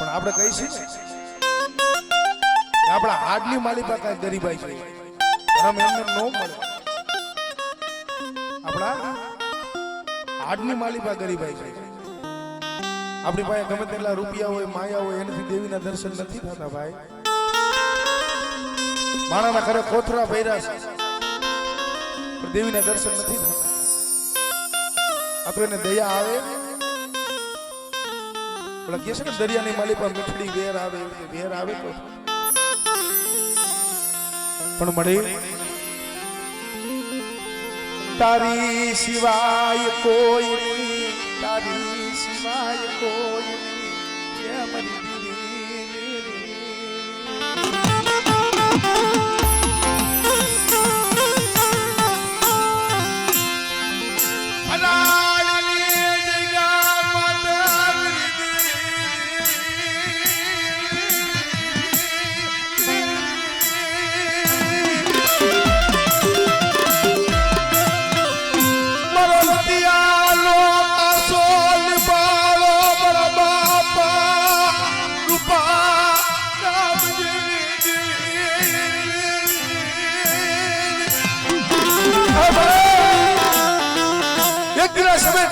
પણ આપણે કહીશું કે આપણા હાડની માલિકા કાંઈ ગરીબાઈ છે ધર્મ એમને ન મળે. આપણા હાડની માલિકા ગરીબાઈ છે. આપણી પાસે ગમે તેટલા રૂપિયા હોય માયા હોય એનાથી દેવીના દર્શન નથી થતા ભાઈ. માણાના ઘરે કોથરા ભર્યા છે પણ દેવીના દર્શન નથી થતા. આ તો એને દયા આવે. પેલા કહે છે ને દરિયાની માલી પર મીઠડી વેર આવે વેર આવે તો પણ મળી તારી સિવાય કોઈ નહીં, તારી સિવાય કોઈ નહીં મરી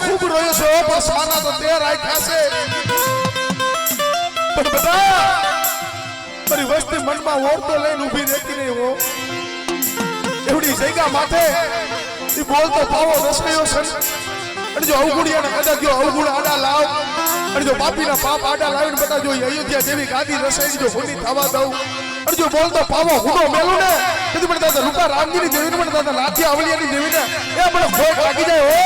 ખૂબ રોયો છો પણ સાના તો તે રાખ્યા છે. પણ બધા મારી વસ્તી મનમાં ઓરતો લઈને ઊભી રહેતી નહીં હો. એવડી જગ્યા માથે એ બોલતો પાવો રસકયો છે. અને જો અવગુણિયાને કદાચ જો અવગુણ આડા લાવ અને જો પાપીના પાપ આડા લાવીને બધા જો અયોધ્યા જેવી ગાદી રસાઈ જો ભૂલી થવા દઉં અને જો બોલતો પાવો હુડો મેલું ને તેથી મને દાદા રૂપા રામજીની દેવીને મને દાદા લાઠી આવલિયાની દેવીને એ મને ખોટ લાગી જાય હો.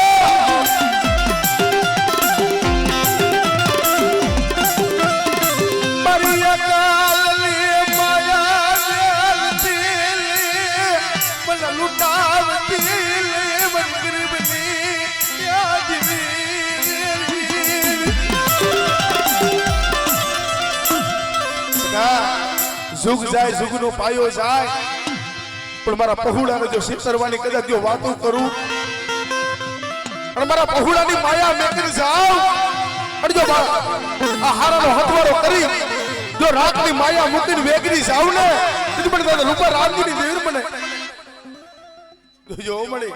जुग जाए जुग नो पायो जाए पण मारा पहुड़ा ने जो सितरवानी कदा जो वातो करूं और मारा पहुड़ा नी माया मेकरी जाओ और जो आहारा नो हथवारो करी जो रात नी माया मुकीन वेगरी जाओ ने तो मन दादा रूपा रामजी नी देवी मने जो मणे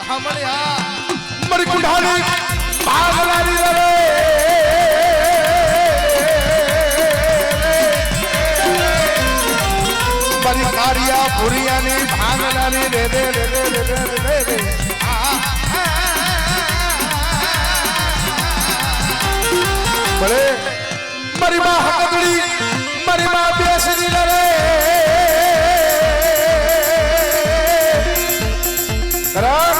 हां मणे हां मरी कुंडाली भागलारी रे कारिया पुरिया नी भांगना नी रे रे रे रे रे रे रे रे बड़े मरी मां हकड़ी मरी मां बेसनी रे करण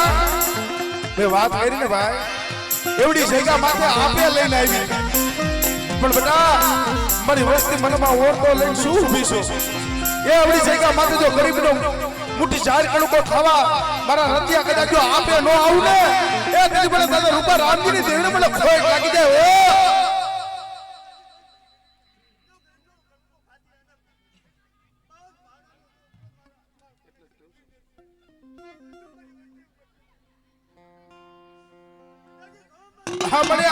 मैं बात करी ने भाई एवडी जगह माथे आपे लઈને આવી પણ બેટા મારી વસ્તી મનમાં ઓરતો લઈને શું ઊભી છો એ આવડી જગ્યા માથે જો ગરીબનો મુઠ્ઠી ઝાડ કણકો ખાવા મારા રતિયા કદાચ જો આપે નો આવું ને એ તેથી મને દાદા રૂપા રામજીની દેવીને મને ખોટ લાગી જાય ઓ હા મને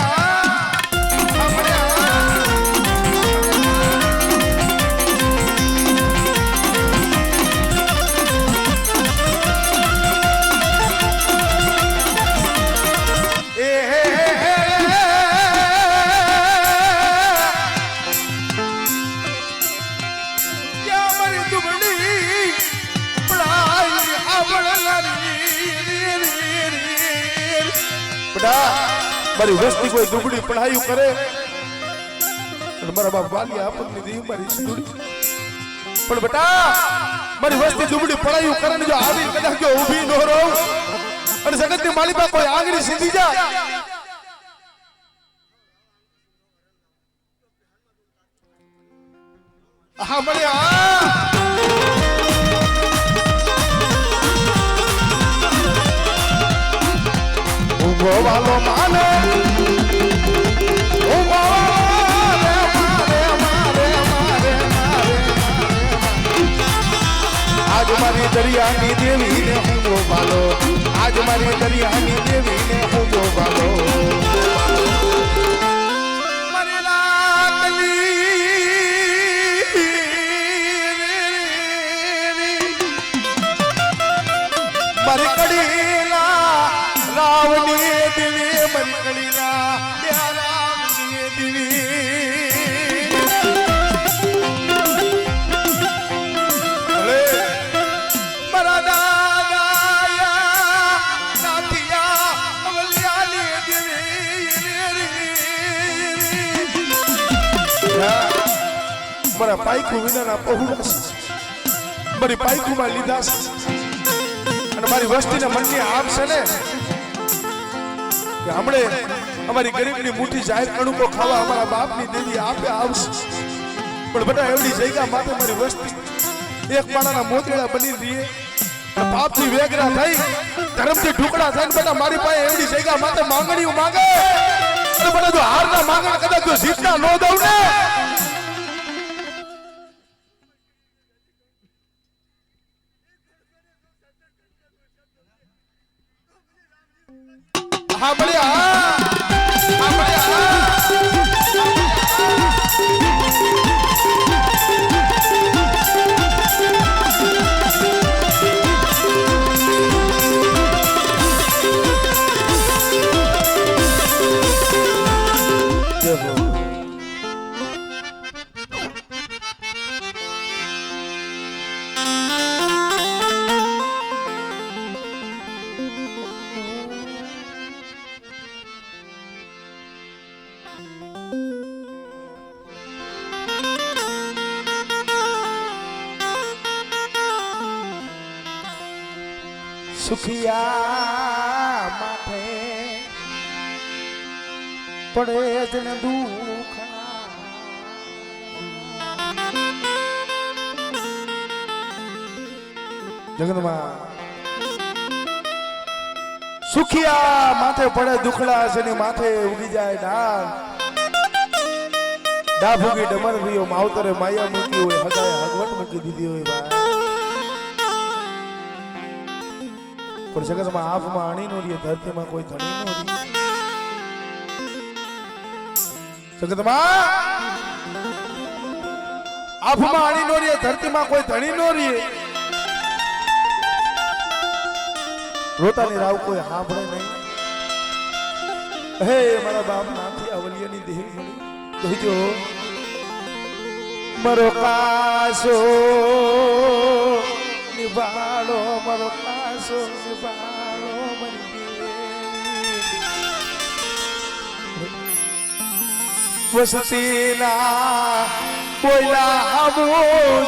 મારી વસ્તી કોઈ દુબળી પઢાઈ કરે મારા બાપ વાલિયા આપની દી મારી સુડી પણ બેટા મારી વસ્તી દુબળી પઢાઈ કરે ને જો આવી કદાચ જો ઊભી ન રહો અને જગતની માલિકા કોઈ આગળી સીધી જાય હા મને વાલો માને આજ મારી દરિયાની દેવીને હું વાલો આજ મારી દરિયાની દેવીને હું વાલો મારી કડીલા રાવની દેવી મારી કડીલા રાવની દેવી મારા દાદાયા નાથિયા અવલિયાની દેવી મારા પાઈકુ વિનાના પહોળા મારી પાઈકુમાં લીધા છે અને મારી વસ્તીના મનની આમ છે ને કે હમણે અમારી ગરીબની મુઠ્ઠી જાહેર કણુકો ખાવા અમારા બાપની દેવી આપે આવશે પણ બેટા એવડી જગ્યા માટે મારી વસ્તી એક પાણાના મોતેડા બની રહીએ પાપથી વેગરા થઈ ધર્મથી ઢુકડા થઈને બેટા મારી પાસે એવડી જગ્યા માટે માંગણીઓ માંગે અને બેટા જો હારના માંગણ કદાચ જો જીતના ન દઉં ને હા બળ્યા હા બળ્યા સુખિયા માથે પડે જને દુઃખ જગતમાં સુખિયા માથે પડે દુખડા જેની માથે ઉગી જાય ડા ભૂગી ડમર ભીઓ માવતરે માયા મૂકી હોય હગાએ હગવટ મૂકી દીધી હોય ભાઈ પણ જગતમાં આફમાં અણી નો રહે ધરતીમાં કોઈ ધણી નો રહે જગતમાં આફમાં અણી નો રહે ધરતીમાં કોઈ ધણી નો રહે રોતાની રાવ કોઈ સાંભળે નહીં હે મારા બાપ નાથી અવલિયાની દેવી મળી કહીજો મરો કાસો નિભાળો મરો કાસો નિભાળો મરી વસતીના કોઈલા હમુ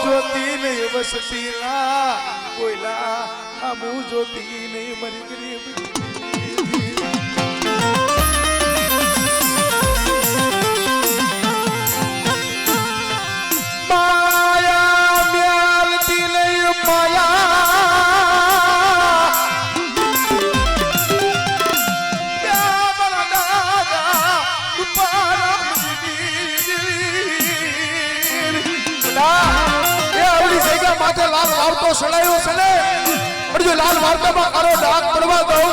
જોતી નહીં વસતીના કોઈલા હમુ જોતી નહીં મરી ગરીબ લાલ વાર્તો સડાયો છે ને પણ જો લાલ વાર્તામાં કારો ડાક પડવા દઉં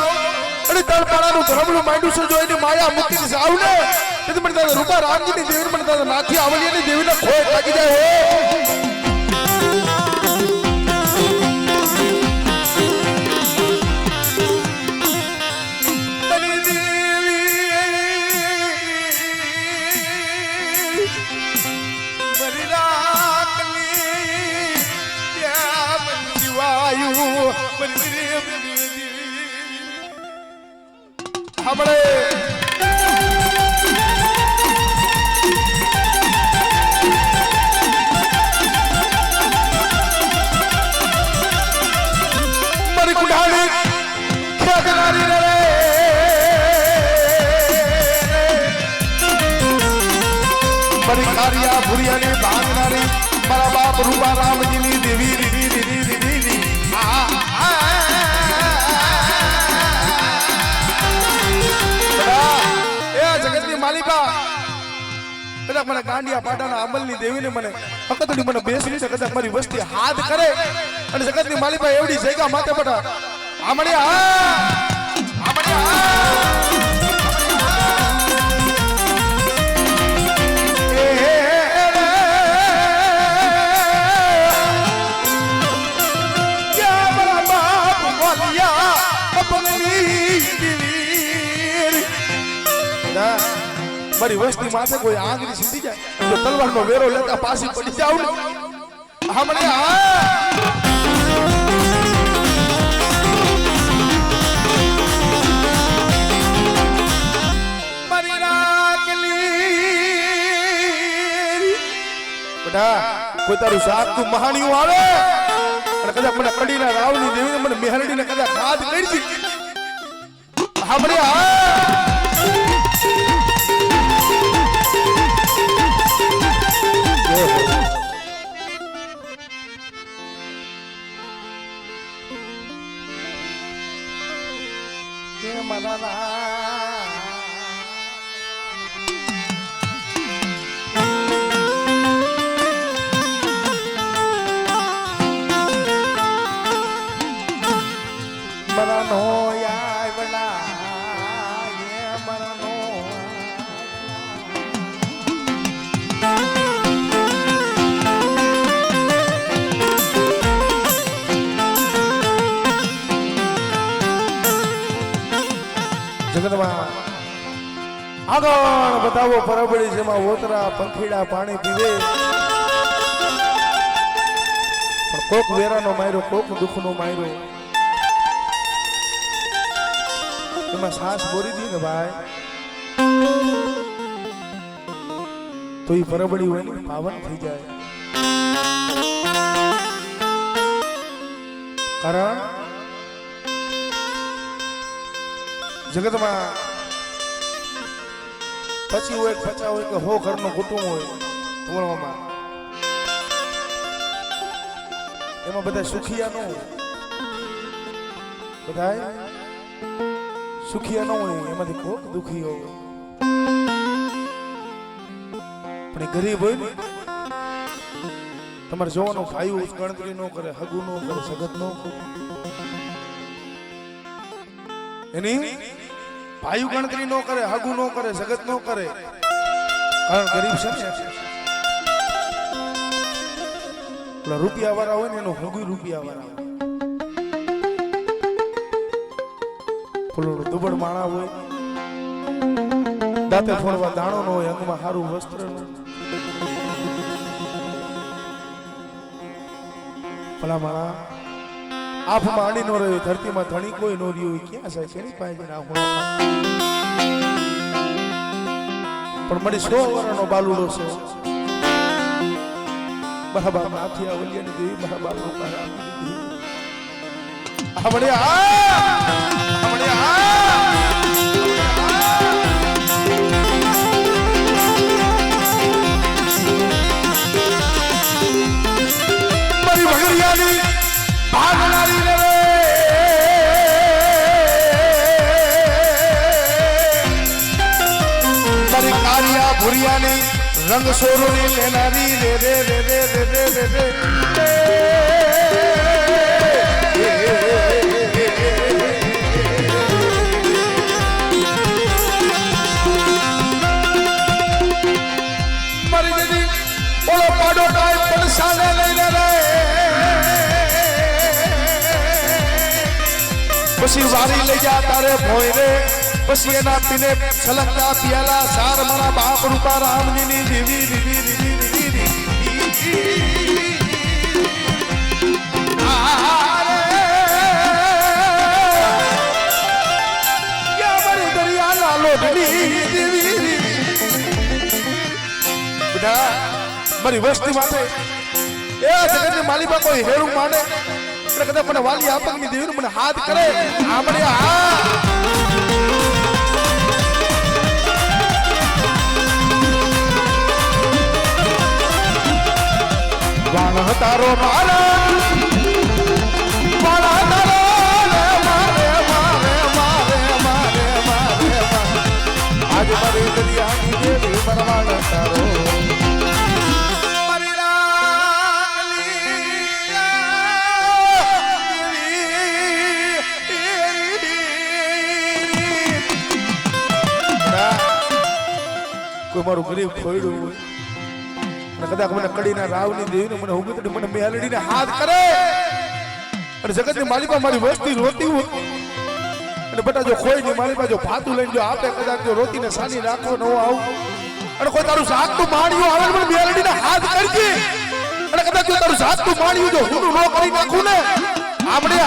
અને તળપાડાનું ધર્મનું માંડ્યું છે જો એની માયા મૂકીને જાવ ને તેથી મને દાદા રૂપા રામજીની દેવી મને દાદા નાથી આવલિયાની દેવીને ખોય લાગી જાય ભૂરિયાની ભાંગનારી મારા બાપ રૂપા રામજીની દેવી રીવી રીવી રીવી એ જગતની માલિકા કદાચ મને ગાંડિયા પાટાના અમલની દેવીને મને ફકતડી મને બેસી છે કદાચ મારી વસ્તી હાથ કરે અને જગતની માલિકા એવડી જગ્યા માથે પટા આપની મારી વસ્તી માથે કોઈ આંગળી સીધી જાય તો તલવારનો વેરો લેતા પાછી પડી જાવ ને હમણે મારી રાખલી બેટા કોઈ તારું શાક તું મહાણિયું આવે અને કદાચ મને કડીના રાવની દેવીને મને મેહરડીને કદાચ ખાદ કરી દી હમણે આગળ બતાવો પરબડી જેમાં ઓતરા પંખીડા પાણી પીવે પણ કોક વેરાનો માર્યો કોક દુઃખનો માર્યો એમાં સાસ બોરી દી ને ભાઈ તો એ પરબડી હોય ને પાવન થઈ જાય કારણ જગતમાં પછી હોય પચા હોય કે હો ઘરનું કુટુંબ હોય પૂર્ણમાં એમાં બધા સુખિયા ન હોય બધા સુખિયા ન હોય એમાંથી કોક દુખી હોય પણ ગરીબ હોય ને તમારે જોવાનું ભાઈ ગણતરી ન કરે હગુ ન કરે સગત ન કરે એની ભાઈ ગણતરી નો કરે હગુ નો કરે જગત નો કરે કારણ ગરીબ છે ને રૂપિયા વાળા હોય ને એનો હગુ રૂપિયા વાળા હોય દુબળ માણા હોય દાંતે ફોડવા દાણો નો હોય અંગમાં સારું વસ્ત્ર નો ભલા માણા આફમાં આડી નો રહ્યો ધરતીમાં ધણી કોઈ નો રહ્યો ક્યાં જાય કેની પાસે પણ મને 100 વર્ષનો બાલુડો છે બરાબર માથી આવલિયાની દેવી બરાબર નો પારા હમણે મારી ભગરિયાની ભાગનારી રે મારી કારિયા ભુરિયાની રંગ સોરોની લેનારી રે રે રે રે રે રે રે રે મારી દીદી ઓલો પાડો કાય પણ સાને લઈને રે પછી વારી લઈ જા તારે ભોય રે પછી એના પીને છલકતા પિયાલા સાર મારા બાપ રૂપા રામજીની દેવી દીવી દીવી દીવી મારી દરિયા લાલો દેવી બધા મારી વસ્તી માટે એ જગતની માલિકા કોઈ હેરું માંડે કદાચ મને વાલી આપકની દેવી મને હાથ કરે આમણે વાણ તારો મારા વાણ તારો મારે મારે મારે મારે મારે આજ મારી દરિયાની દેવી પરવાણ તારો કોઈ મારું ગરીબ ખોયડું હોય અને કદાચ મને કડીના રાવની દેવીને મને ઉગતડી મને મેલડીને હાથ કરે અને જગતની માલિકા મારી વસ્તી રોતી હોય અને બેટા જો કોઈ નહીં મારી પાસે ભાતું લઈને જો આપણે કદાચ જો રોટીને સાની રાખો ન આવું અને કોઈ તારું શાક તું માણ્યું આવે મને મેલડીને હાથ કરજે અને કદાચ જો તારું શાક તું માણ્યું જો હું ન કરી નાખું ને આપણે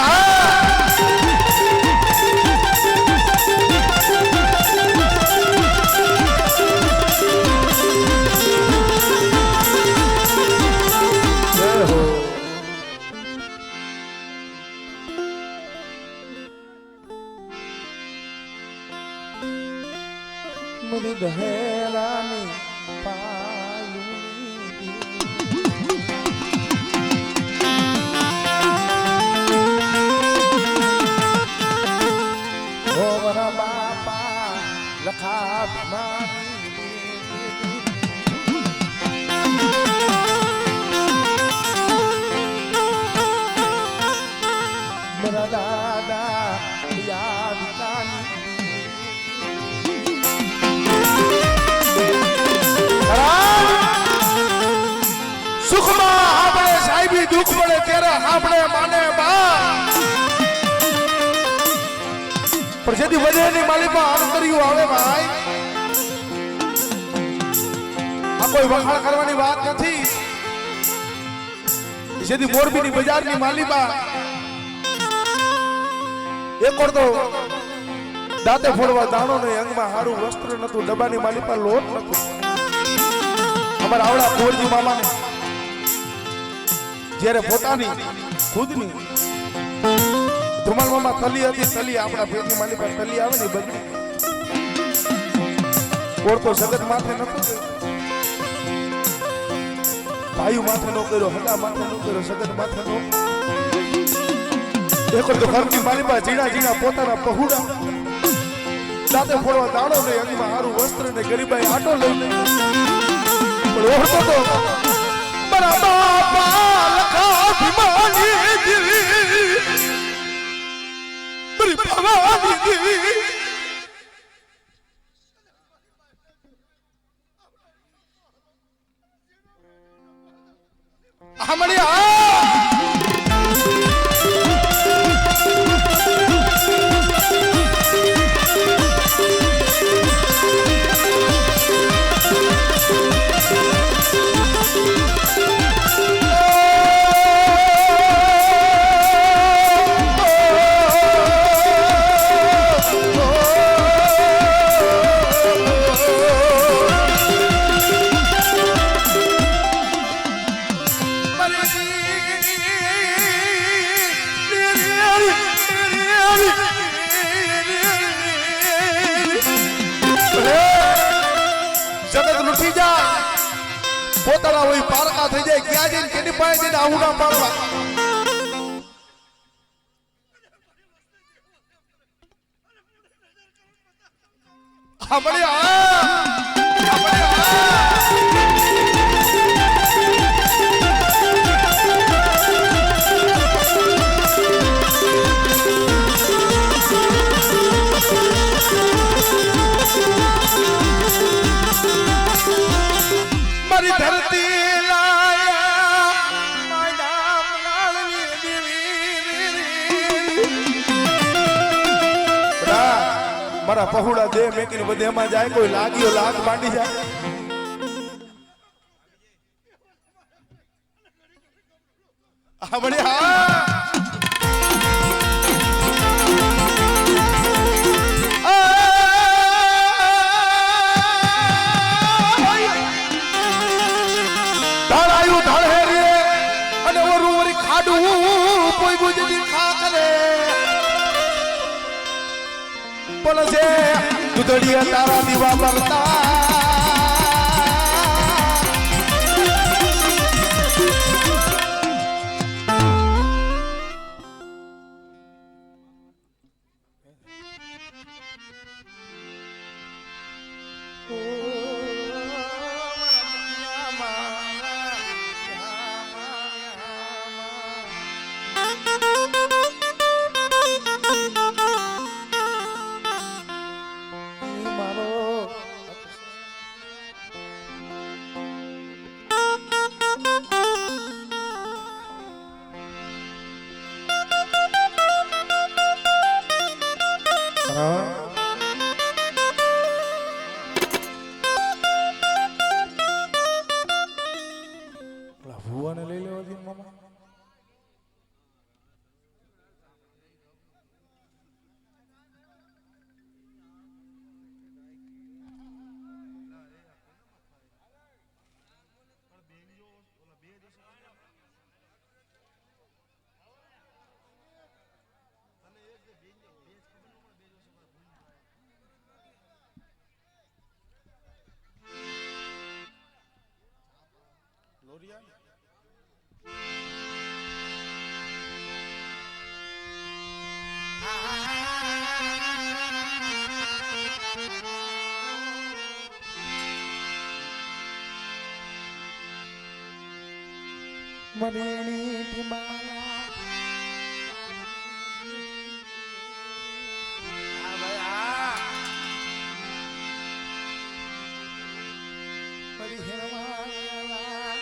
मुझे दहेरानी पालूनी ओ मेरा बापा लखा मानी मेरा दादा याद कानी સુખમાં આપણે સાહેબી દુઃખ પડે ત્યારે આપણે માને બા પણ જેથી વધેની માલિકમાં આંતરિયું આવે ભાઈ આ કોઈ વખાણ કરવાની વાત નથી જેથી મોરબીની બજારની માલિકા એક તો દાંતે ફોડવા દાણો ને અંગમાં હારું વસ્ત્ર નતું ડબ્બાની માલિકા લોટ નતું અમારા આવડા કુંવરજી મામાને જ્યારે પોતાની ખુદની ધુમાલ મામા તલી હતી તલી આપણા પેટની માલી પર તલી આવે ને બગડી ઓળતો જગત માથે નતો ભાઈ માથે નો કર્યો હગા માથે નો કર્યો જગત માથે નો એક તો ઘરની માલી પર જીણા જીણા પોતાના પહુડા દાંતે ફોડવા દાણો ને અંગમાં હારું વસ્ત્ર ને ગરીબાઈ આટો લઈને પણ ઓળતો તો બરાબર ભીમાની દેવી બરી ભવાની દેવી હમણે પોતાના હોય પારકા થઈ જાય ક્યાં જઈને કેની પાસે જઈને આવું ના પાડવા આપણે મારી ધરતી મારા પહોળા દે મેકીને બધેમાં જાય કોઈ લાગ્યો લાગ માંડી જાય આપણે ધારાયું ધારે રે અને ઓરું વરી ખાડું કોઈ ગુજરી ખા કરે પણ છે દુધડિયા તારા દીવા બરતા હા ભુવાને લઈ લેવા દે મામા. મરેણી ઠીમાલા મરી હેરવાળા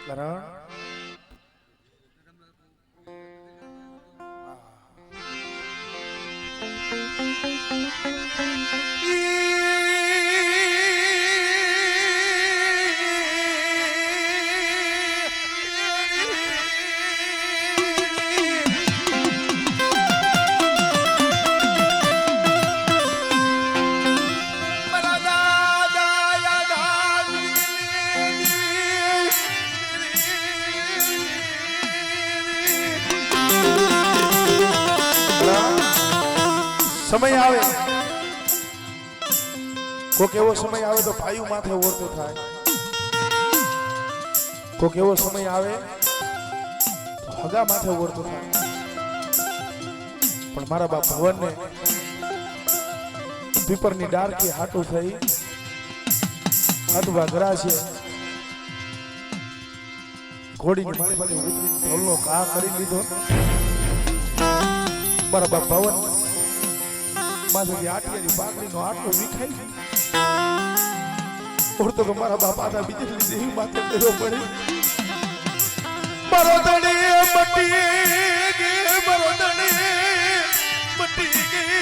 કરણ સમય આવે કોક એવો સમય આવે તો ભાઈઓ માથે ઓરતો થાય, કોક એવો સમય આવે તો હગા માથે ઓરતો થાય. પણ મારા બાપ ભવનને પીપરની ડાળકી હાટું થઈ અદવા ગરા છે ઘોડીની મારી પાસે ઉતરી ઢોલનો ઘા કરી લીધો. મારા બાપ ભવન માથેથી આટિયાની પાકડીનો આટલો વિખાઈ ઓળતો કે મારા બાપ આના બીજેલી દેવી માથે દેવો પડે. મારો ધણી મટી ગઈ, મારો ધણી મટી ગઈ.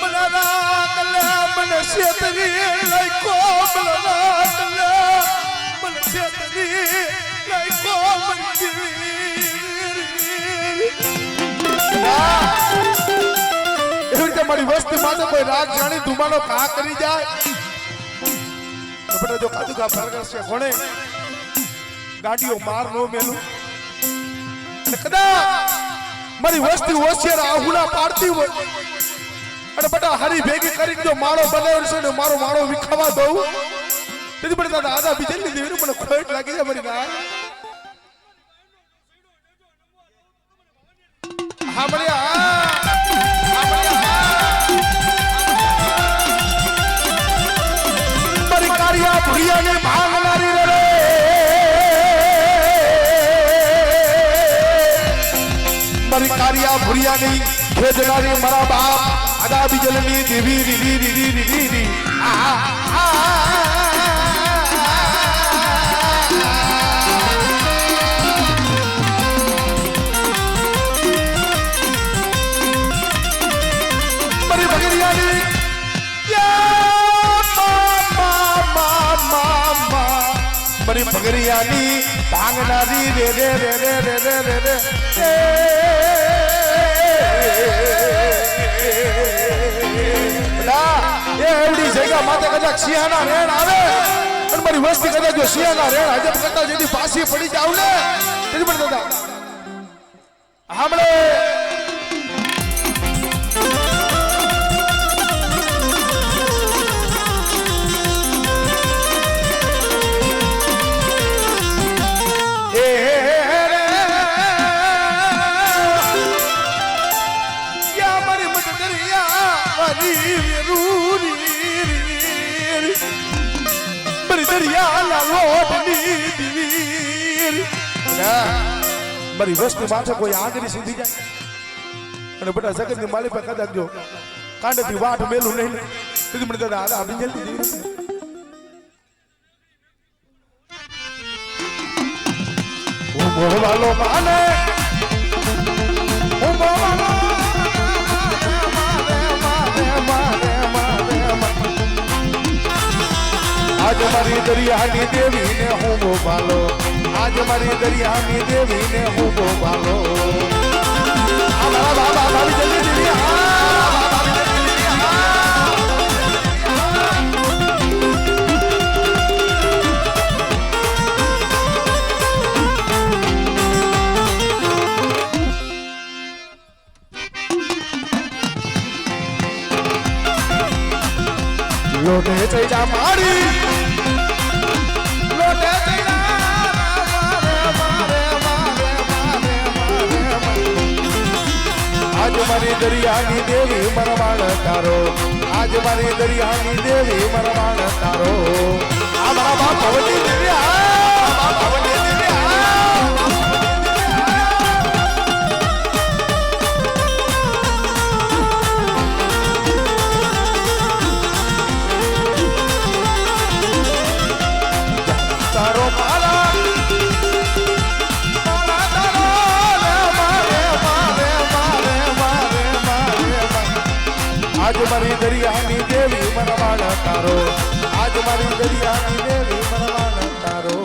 મને રાકલે મને શેતરી લાયકો, મને રાકલે મને શેતરી લાયકો મરી. એવી રીતે મારી વસ્તી માથે કોઈ રાગ જાણી ધુમાનો ઘા કરી જાય તો જો કાદુ કા ફરગસ છે કોણે ગાડીઓ માર નો મેલું. અને કદાચ મારી વસ્તી હોશિયાર આહુડા પાડતી હોય અને બટા હરી ભેગી કરી જો માળો બનાવ્યો છે ને મારો માળો વિખાવા દઉં તેથી પણ દાદા આદા બીજે લીધી મને ખોટ લાગી જાય મારી ના. હા બળિયા મારી કારિયા ભુરિયાને ભાંગનારી રે મારી કારિયા ભુરિયાની ભેજનારી મારા બાપ આદા બીજલની દેવી રીરી રીરી રીરી રી મારી ભગરિયાની મારી ભગરિયાની ભાંગનારી રે રે રે રે રે રે રે રે એવડી જગ્યા માથે કદાચ સિંહાના રેણ આવે અને મારી વસ્તી કદાચ જો સિંહાના રેણ હજબ કરતા જેથી પાછી પડી જાવ ને તેથી પણ દાદા સાંભળે મારી વસ્તી માથે કોઈ આંગળી સીધી જાય અને બેટા જગતની માલી પર કદાચ જો કાંડેથી વાટ મેલું નહીં તેથી મને દાદા આપી જલ્દી દીધી ઓ મોહવાલો માને ઓ મોહવાલો આજ મારી દરિયાની દેવીને હું બોભાલો આજ મારી દરિયાની દેવીને હું બોભાલો આ મારા બાબા ભાભી જલ્દી દેવી લોટે ચૈડા મારી લોટે આજ મારી દરિયાની દેવી મરવાણ તારો આજ મારી દરિયાની દેવી મરવાણ તારો આ મારા બાપ ભવતી દેવી આ ભવતી દેવી તારો મારા આજ મારી દરિયાની દેવી મરવાણ તારો આજ મારી દરિયાની દેવી મરવાણ તારો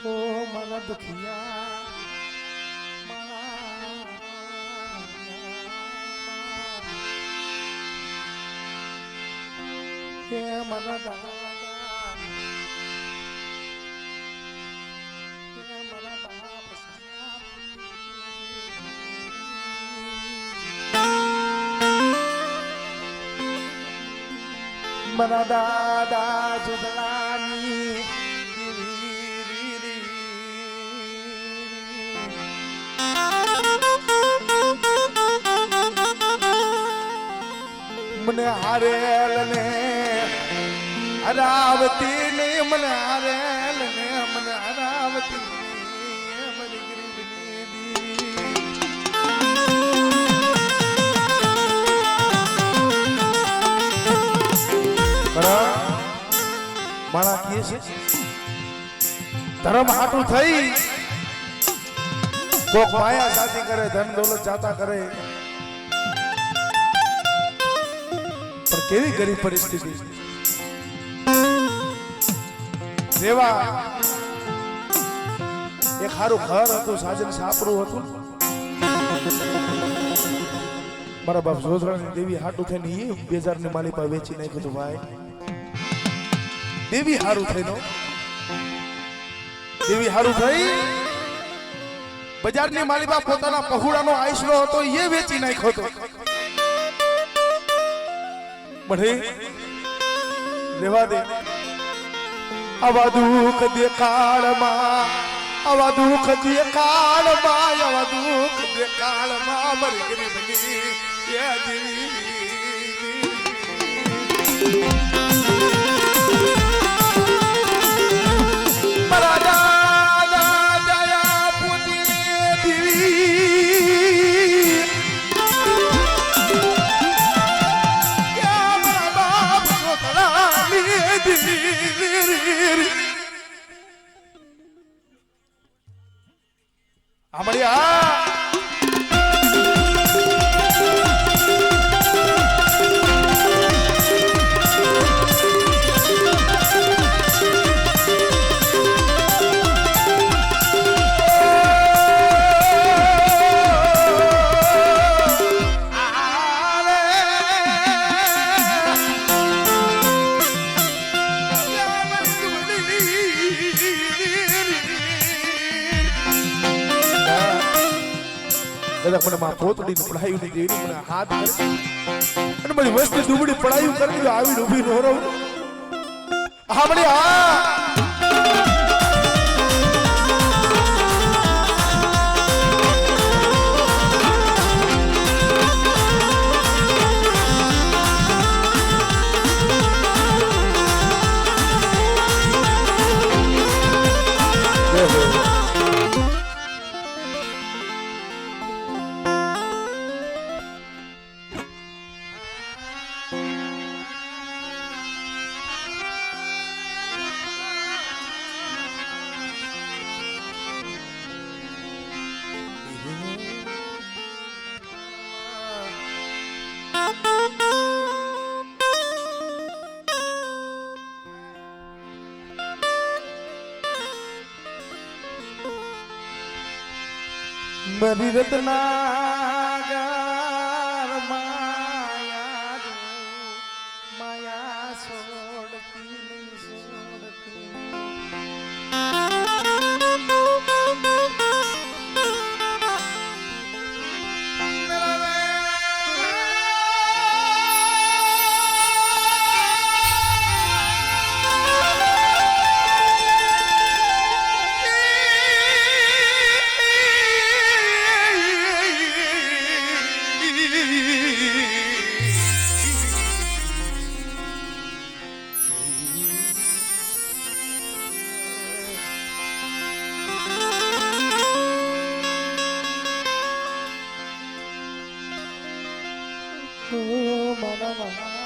ઓ મારા દુખિયા હે મારા દાદા હે મારા બાપ મારા દાદા સુધલાની મને હારેલ ને હરાવતી ને મને હારેલ ને મને હરાવતી મારી ગરીબની મારા કહે છે ધર્મ હાટું થઈ કોક માયા સાથી કરે ધન દોલત જાતા કરે પણ કેવી ગરીબ પરિસ્થિતિ રેવા એક સારું ઘર હતું સાજન સાપરું હતું મારા બાપ જોધરાની દેવી હાટું થઈને એ 2000 ની માલી પર વેચી નાખ્યું હતું ભાઈ દેવી હારું થઈને દેવી હારું થઈ બજારની માલીબા પોતાના પહુડાનો આઈસરો હતો એ વેચી નાખ્યો હતો બઢે રેવા દે આવા દુઃખ દે કાળમાં આવા દુઃખ દે કાળમાં આવા દુઃખ દે કાળમાં મારી ગરીબની એ દેવી મારા દાદા દયા પુતી દેવી યા મારા બાપ સોતરાની દેવી આમળિયા એટલે મને માં પોતડીને પડાયું ને દેવી મને હાથ કરી અને મારી વસ્તી દુબળી પડાયું કરી જો આવીને ઊભી નો રહું હા મને હા મારી રત્નાગર માયા માયા છોડતી નહીં છોડતી મારા